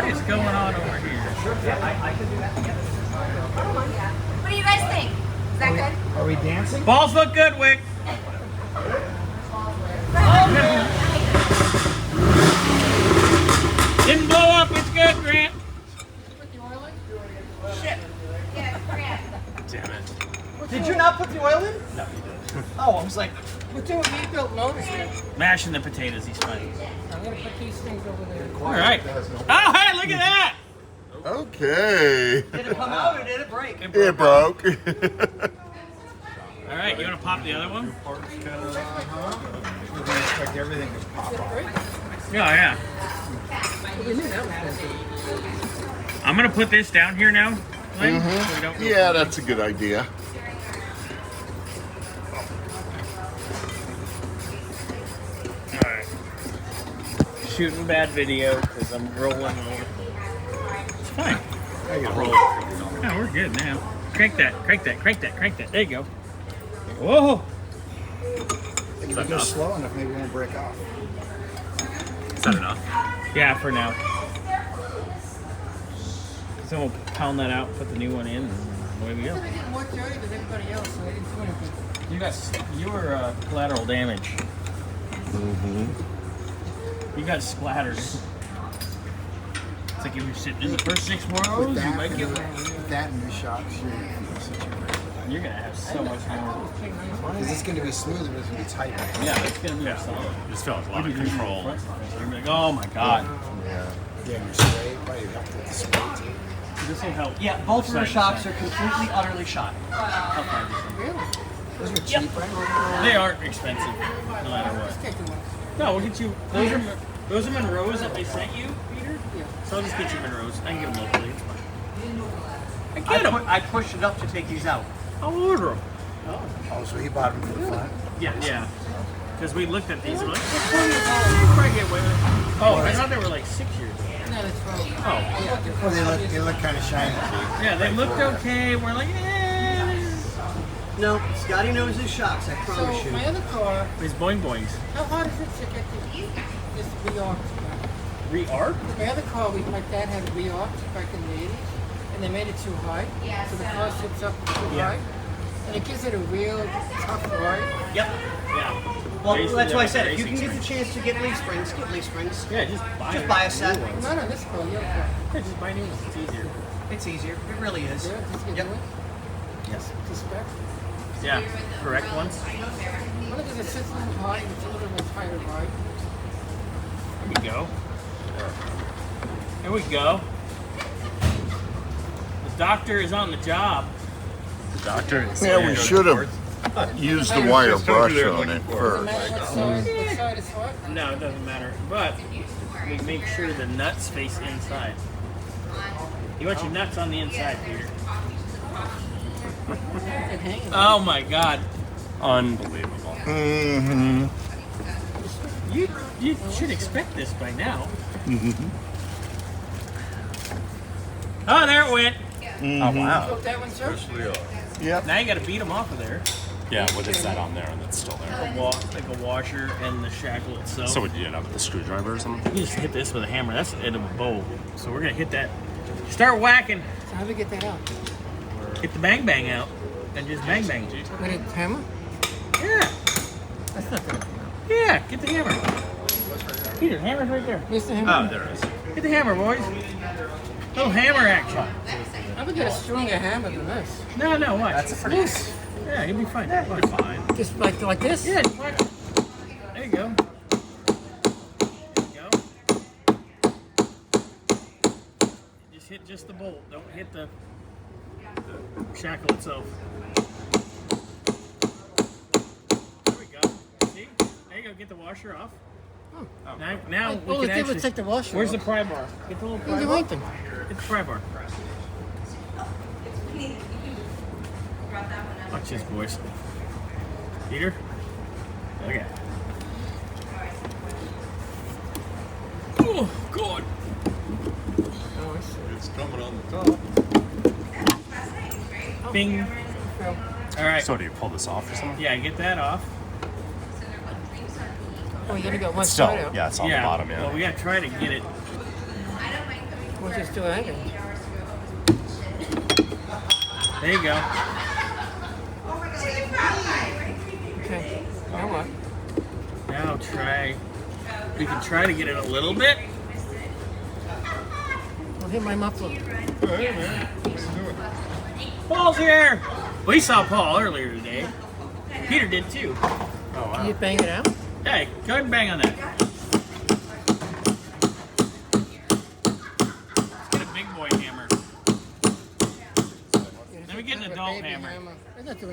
What is going on over here? I can do that together. What do you guys think? Is that good? Are we dancing? Balls look good, Wick. Didn't blow up. It's good, Grant. Shit. Yeah, Grant. Damn it. Did you not put the oil in? No, you did. Oh, I was like, We're doing rebuilt motors here. Mashing the potatoes. He's fine. I'm gonna put these things over there. All right. Oh, hey, look at that. Okay. did it come out or did it break? It broke. All right, you want to pop the other one? We're going to expect everything to pop off. Yeah. We knew that was good. I'm gonna put this down here now. Lynn, so we don't go Yeah, flying. that's a good idea. All right. Shooting bad video because I'm rolling over. It's fine. Yeah, we're good now. Crank that. There you go. Whoa. If we go slow enough, maybe it won't break off. Is that enough? Yeah, for now. So we'll pound that out, put the new one in, and away we go. We're getting more dirty than everybody else, so I didn't do anything. You were collateral damage. You got splattered. It's like if you're sitting in the first 6 rows, you might get. With that and the shocks, You're gonna have so much more. because it's going to be smoother, but it's going to be tighter. Yeah, it's gonna be solid. You just feel like a lot of control. You're gonna be like, oh my god. Yeah, you're straight. Right, you have to get the spray too. This will help. Yeah, both rear shocks are completely, utterly shot. I'll find you some. Really? Those are cheap, right? They aren't expensive, no matter what. Just take the one. No, we'll get you. Those are Monroes that they sent you, Peter. Yeah. So I'll just get you Monroes. I can get them locally. It's fine. I I, get them. I pushed it up to take these out. I'll order them. Oh, so he bought them for the front? Yeah. Because we looked at these and we're like, you probably get away with it. Oh, I thought they were like 6 years old. No, that's wrong. Oh, Oh, they look kind of shiny. yeah, they looked okay. We're like, No, Scotty knows his shocks, I So promise you. my other car, these boing boings. how hard is it to get this re-arced? Re-art? My other car, my dad had it re-arched back in the 80s, and they made it too high, so the car sits up too high, and it gives it a real tough ride. Yep. Yeah. Well, Basically, that's why I like said, a if you can racing get the chance to get leaf springs, get leaf springs. Yeah, just Buy a set. Not on this car, the other car. Yeah, just buy new ones. It's easier. It's easier. It really is. Yeah, just get Yep. new one. Yes. It's a spec. Yeah. Correct ones. One because it sits a little high, and it's a little bit tighter ride. Here we go. Here we go. The doctor is on the job. The doctor is Yeah, we should have used the wire brush on it Doesn't first. matter what side is hot. No, it doesn't matter. But we make sure the nuts face inside. You want your nuts on the inside, Peter. And hanging. Oh my God. unbelievable. Mm-hmm. You should expect this by now. Mm-hmm. Oh, there it went. Oh wow. Broke that one, sir? Yep. Now you got to beat them off of there. Yeah, with it set on there and it's still there. Like a washer and the shackle itself. So would you hit up with the screwdriver or something? You just hit this with a hammer. That's in a bowl. So we're gonna hit that. Start whacking. So how do we get that out? Get the bang bang out, and just bang bang. With a hammer? Yeah. That's not gonna come out. Yeah. Get the hammer. Peter, hammer's right there. Where's the hammer? Oh, there it is. Get the hammer, boys. Little hammer action. I would get a stronger hammer than this. No, watch. That's a pretty This. Yeah, you'll be fine. Watch. fine. Just like this? Yeah, just watch. There you go. There you go. Just hit just the bolt. Don't hit the shackle itself. There we go. See? There you go. Get the washer off. Now we All can it did was actually. take the washer Where's off. the pry bar? Get the little You pry can do bar. anything. Get the pry bar. Watch this, boys. Peter? Okay. Oh, God. Oh, I see. It's coming on the top. Bing. All right. So do you pull this off or something? Yeah, get that off. Oh, you gotta go one Still, side out. yeah, it's on yeah. the bottom, yeah. Well, we gotta try to get it. Once it's still hanging. There you go. Okay. Now what? Now try. We can try to get it a little bit. I'll hit my muffler. Hey, man. What are you doing? Paul's here. We saw Paul earlier today. Peter did too. Can you bang it out? Hey, go ahead and bang on that. Let's get a big boy hammer. Let me get an adult Baby hammer. That's not too